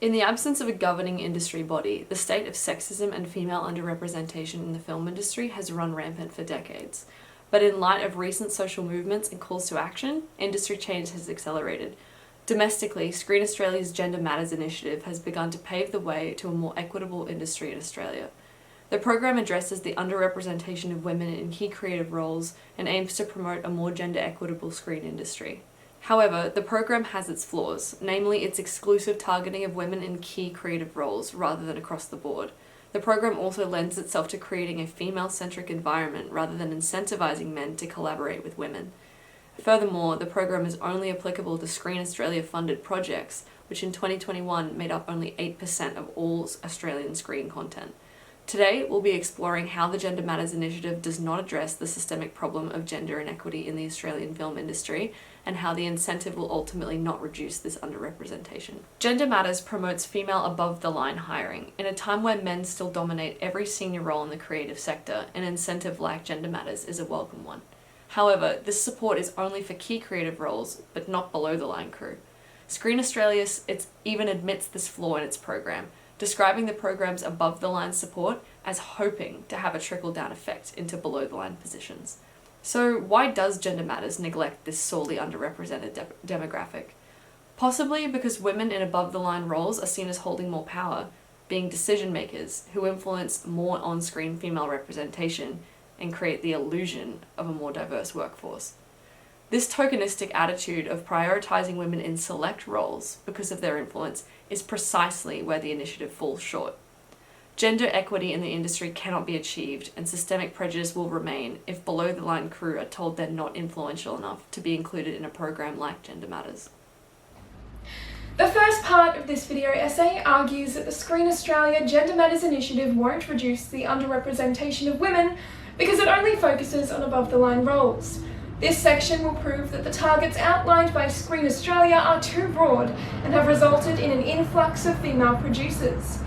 In the absence of a governing industry body, the state of sexism and female underrepresentation in the film industry has run rampant for decades. But in light of recent social movements and calls to action, industry change has accelerated. Domestically, Screen Australia's Gender Matters initiative has begun to pave the way to a more equitable industry in Australia. The program addresses the underrepresentation of women in key creative roles and aims to promote a more gender equitable screen industry. However, the program has its flaws, namely its exclusive targeting of women in key creative roles rather than across the board. The program also lends itself to creating a female-centric environment rather than incentivizing men to collaborate with women. Furthermore, the program is only applicable to Screen Australia-funded projects, which in 2021 made up only 8% of all Australian screen content. Today, we'll be exploring how the Gender Matters initiative does not address the systemic problem of gender inequity in the Australian film industry, and how the incentive will ultimately not reduce this underrepresentation. Gender Matters promotes female above-the-line hiring. In a time where men still dominate every senior role in the creative sector, an incentive like Gender Matters is a welcome one. However, this support is only for key creative roles, but not below-the-line crew. Screen Australia even admits this flaw in its program, describing the program's above-the-line support as hoping to have a trickle-down effect into below-the-line positions. So why does Gender Matters neglect this sorely underrepresented demographic? Possibly because women in above-the-line roles are seen as holding more power, being decision-makers who influence more on-screen female representation and create the illusion of a more diverse workforce. This tokenistic attitude of prioritizing women in select roles because of their influence is precisely where the initiative falls short. Gender equity in the industry cannot be achieved, and systemic prejudice will remain if below-the-line crew are told they're not influential enough to be included in a program like Gender Matters. The first part of this video essay argues that the Screen Australia Gender Matters initiative won't reduce the underrepresentation of women because it only focuses on above-the-line roles. This section will prove that the targets outlined by Screen Australia are too broad and have resulted in an influx of female producers.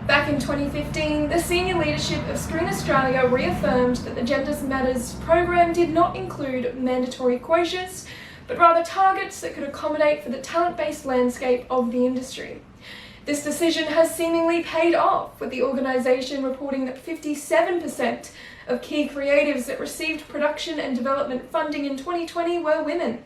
Back in 2015, the senior leadership of Screen Australia reaffirmed that the Gender Matters program did not include mandatory quotas, but rather targets that could accommodate for the talent-based landscape of the industry. This decision has seemingly paid off, with the organisation reporting that 57% of key creatives that received production and development funding in 2020 were women.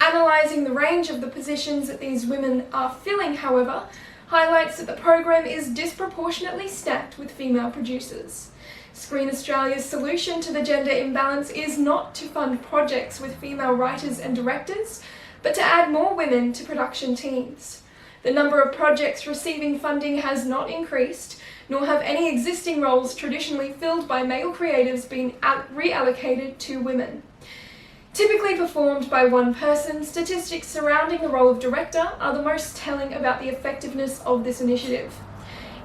Analysing the range of the positions that these women are filling, however, highlights that the program is disproportionately stacked with female producers. Screen Australia's solution to the gender imbalance is not to fund projects with female writers and directors, but to add more women to production teams. The number of projects receiving funding has not increased, nor have any existing roles traditionally filled by male creatives been reallocated to women. Typically performed by one person, statistics surrounding the role of director are the most telling about the effectiveness of this initiative.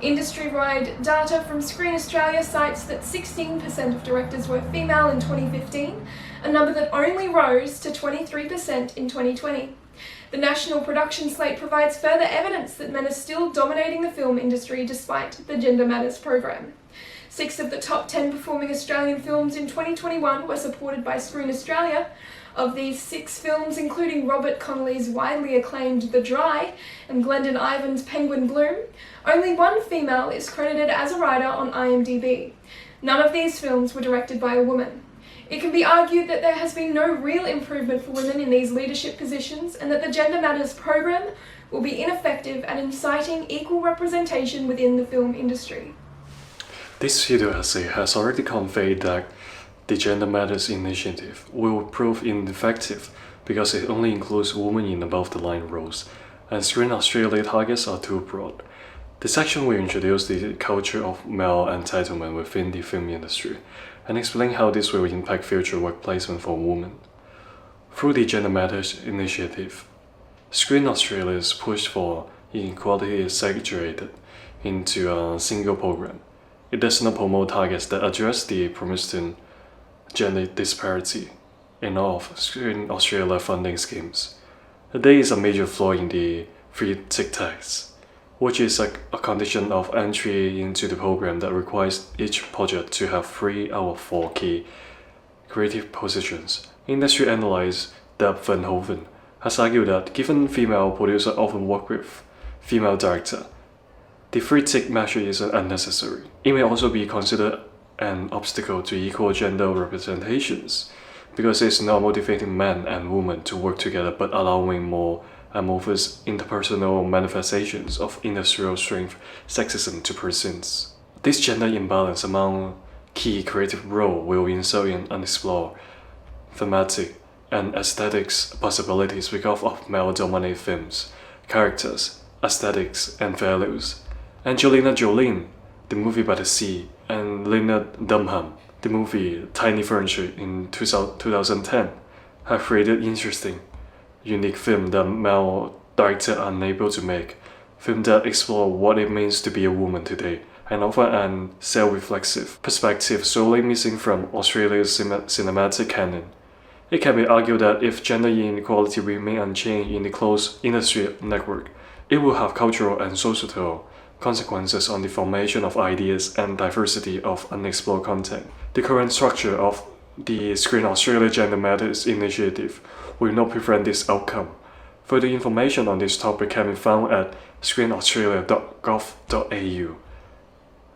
Industry-wide data from Screen Australia cites that 16% of directors were female in 2015, a number that only rose to 23% in 2020. The national production slate provides further evidence that men are still dominating the film industry despite the Gender Matters program. 6 of the top 10 performing Australian films in 2021 were supported by Screen Australia. Of these 6 films, including Robert Connolly's widely acclaimed The Dry and Glendon Ivan's Penguin Bloom, only one female is credited as a writer on IMDb. None of these films were directed by a woman. It can be argued that there has been no real improvement for women in these leadership positions, and that the Gender Matters program will be ineffective at inciting equal representation within the film industry. This video essay has already conveyed that the Gender Matters initiative will prove ineffective because it only includes women in above-the-line roles, and Screen Australia targets are too broad. This section will introduce the culture of male entitlement within the film industry, and explain how this will impact future work placement for women. Through the Gender Matters initiative, Screen Australia's push for inequality is segregated into a single program. It does not promote targets that address the persistent gender disparity in all of Screen Australia funding schemes. There is a major flaw in the free tick tax, which is a condition of entry into the program that requires each project to have 3 out of 4 key creative positions. Industry analyst Holden has argued that given female producers often work with female director. The free-tick measure is unnecessary. It may also be considered an obstacle to equal gender representations, because it's not motivating men and women to work together but allowing more amorphous interpersonal manifestations of industrial strength sexism to persist. This gender imbalance among key creative roles will insert in unexplored thematic and aesthetics possibilities because of male-dominated films, characters, aesthetics, and values. Angelina Jolie, the movie By the Sea, and Lena Dunham, the movie Tiny Furniture in 2010, have created interesting, unique films that male directors are unable to make, films that explore what it means to be a woman today, and offer an self-reflexive perspective sorely missing from Australia's cinematic canon. It can be argued that if gender inequality remains unchanged in the closed industry network, it will have cultural and societal consequences on the formation of ideas and diversity of unexplored content. The current structure of the Screen Australia Gender Matters initiative will not prevent this outcome. Further information on this topic can be found at screenaustralia.gov.au.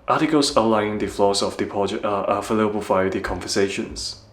Articles outlining the flaws of the project are available via the conversations.